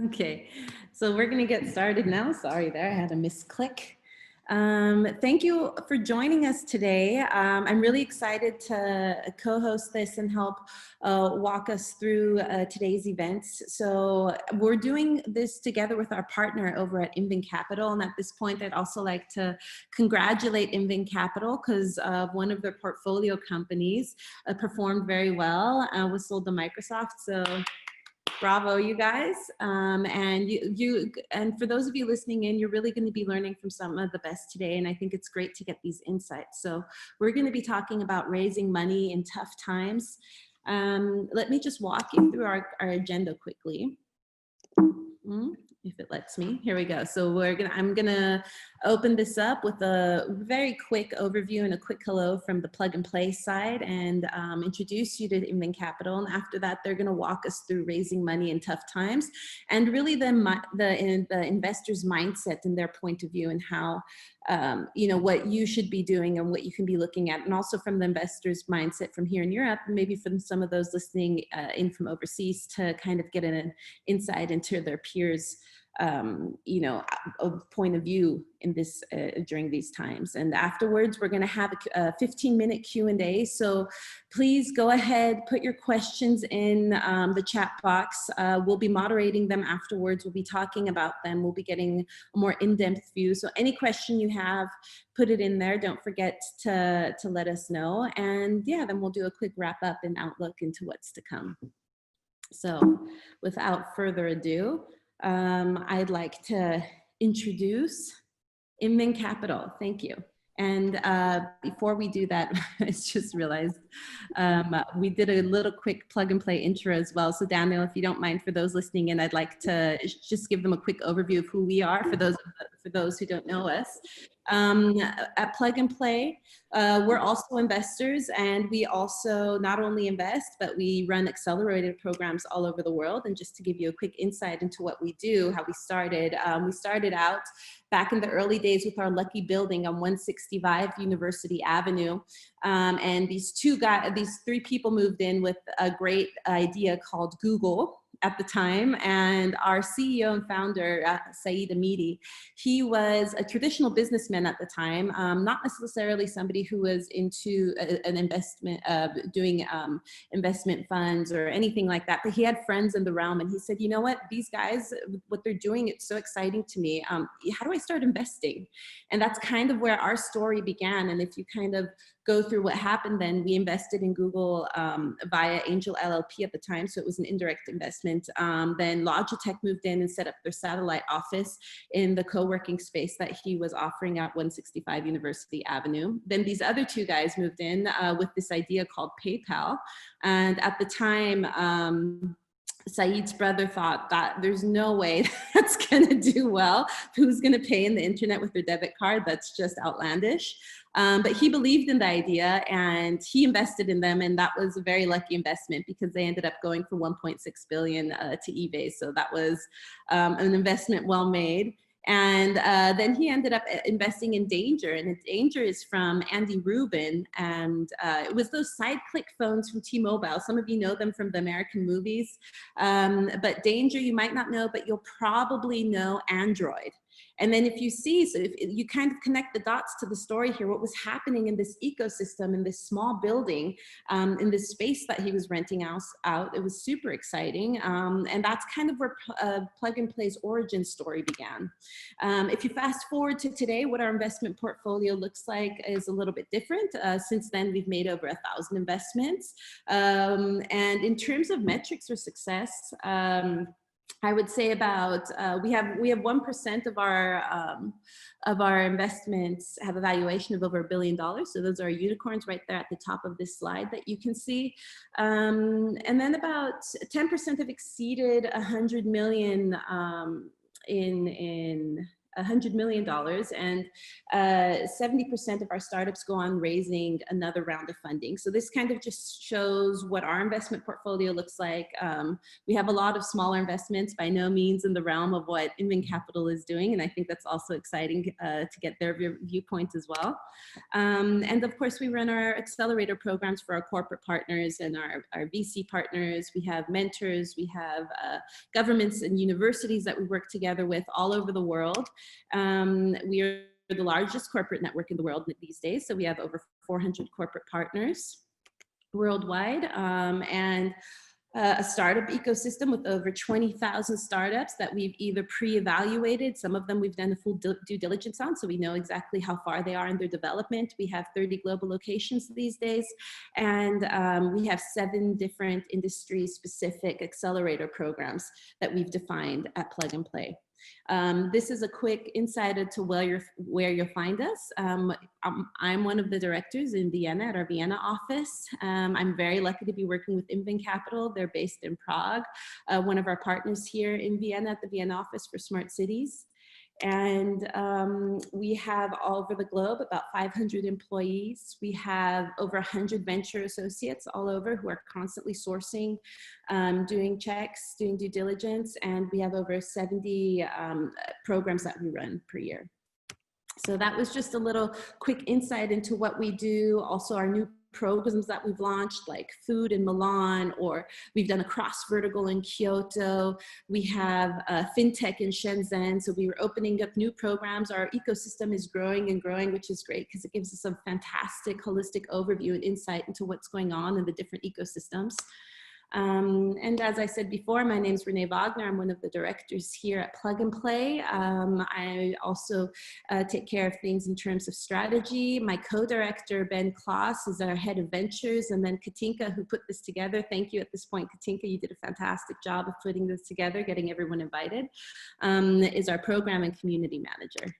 Okay, so we're going to get started now. Sorry there, I had a misclick. Thank you for joining us today. I'm really excited to co-host this and help walk us through today's events. So we're doing this together with our partner over at Invin Capital. And at this point, I'd also like to congratulate Invin Capital because one of their portfolio companies performed very well, was sold to Microsoft. So bravo, you guys. And for those of you listening in, you're really going to be learning from some of the best today. And I think it's great to get these insights. So we're going to be talking about raising money in tough times. Let me just walk you through our agenda quickly. If it lets me. Here we go. So I'm gonna open this up with a very quick overview and a quick hello from the plug and play side, and introduce you to Invin Capital. And after that, they're gonna walk us through raising money in tough times, and really the investor's mindset and their point of view, and how what you should be doing and what you can be looking at, and also from the investor's mindset from here in Europe, and maybe from some of those listening in from overseas, to kind of get an insight into their peers' a point of view in this during these times. And afterwards, we're going to have a 15-minute Q&A. So please go ahead, put your questions in the chat box. We'll be moderating them afterwards. We'll be talking about them. We'll be getting a more in-depth view. So any question you have, put it in there. Don't forget to let us know. And yeah, then we'll do a quick wrap up and outlook into what's to come. So without further ado, I'd like to introduce Invin Capital. Thank you. And before we do that, I just realized we did a little quick plug and play intro as well. So Daniel, if you don't mind, for those listening in, I'd like to just give them a quick overview of who we are for those who don't know us. At Plug and Play, we're also investors, and we also not only invest, but we run accelerated programs all over the world. And just to give you a quick insight into what we do, how we started out back in the early days with our lucky building on 165 University Avenue. And these three people moved in with a great idea called Google at the time. And our CEO and founder, Saeed Amidi, he was a traditional businessman at the time, not necessarily somebody who was into an investment, doing investment funds or anything like that, but he had friends in the realm, and he said, you know what, these guys, what they're doing, it's so exciting to me. How do I start investing? And that's kind of where our story began. And if you kind of go through what happened, then we invested in Google via Angel LLP at the time, so it was an indirect investment. Then Logitech moved in and set up their satellite office in the co-working space that he was offering at 165 University Avenue. Then these other two guys moved in with this idea called PayPal. And at the time, Saeed's brother thought that there's no way that's going to do well. Who's going to pay in the internet with their debit card? That's just outlandish. But he believed in the idea, and he invested in them, and that was a very lucky investment because they ended up going for 1.6 billion to eBay. So that was an investment well made. And then he ended up investing in Danger, and Danger is from Andy Rubin, and it was those side click phones from T-Mobile. Some of you know them from the American movies, but Danger you might not know, but you'll probably know Android. And then if you see, so if you kind of connect the dots to the story here, what was happening in this ecosystem, in this small building, in this space that he was renting out, it was super exciting. And that's kind of where Plug and Play's origin story began. If you fast forward to today, what our investment portfolio looks like is a little bit different. Since then, we've made over 1,000 investments. And in terms of metrics or success, I would say about we have 1% of our investments have a valuation of over $1 billion. So those are unicorns right there at the top of this slide that you can see. And then about 10% have exceeded 100 million in $100 million, and 70% of our startups go on raising another round of funding. So this kind of just shows what our investment portfolio looks like. We have a lot of smaller investments, by no means in the realm of what Invent Capital is doing, and I think that's also exciting to get their viewpoint as well. And of course, we run our accelerator programs for our corporate partners and our VC partners. We have mentors, we have governments and universities that we work together with all over the world. We are the largest corporate network in the world these days, so we have over 400 corporate partners worldwide, and a startup ecosystem with over 20,000 startups that we've either pre-evaluated. Some of them we've done a full due diligence on, so we know exactly how far they are in their development. We have 30 global locations these days, and we have 7 different industry-specific accelerator programs that we've defined at Plug and Play. This is a quick insight into where you'll find us. I'm one of the directors in Vienna at our Vienna office. I'm very lucky to be working with Invent Capital. They're based in Prague, one of our partners here in Vienna at the Vienna office for smart cities. And we have all over the globe about 500 employees. We have over 100 venture associates all over who are constantly sourcing, doing checks, doing due diligence, and we have over 70 programs that we run per year. So that was just a little quick insight into what we do. Also our new programs that we've launched, like food in Milan, or we've done a cross vertical in Kyoto. We have fintech in Shenzhen. So we were opening up new programs. Our ecosystem is growing and growing, which is great because it gives us a fantastic holistic overview and insight into what's going on in the different ecosystems. And as I said before, my name is Renee Wagner. I'm one of the directors here at Plug and Play. I also take care of things in terms of strategy. My co-director, Ben Klaas, is our head of ventures, and then Katinka, who put this together. Thank you at this point, Katinka. You did a fantastic job of putting this together, getting everyone invited, is our program and community manager.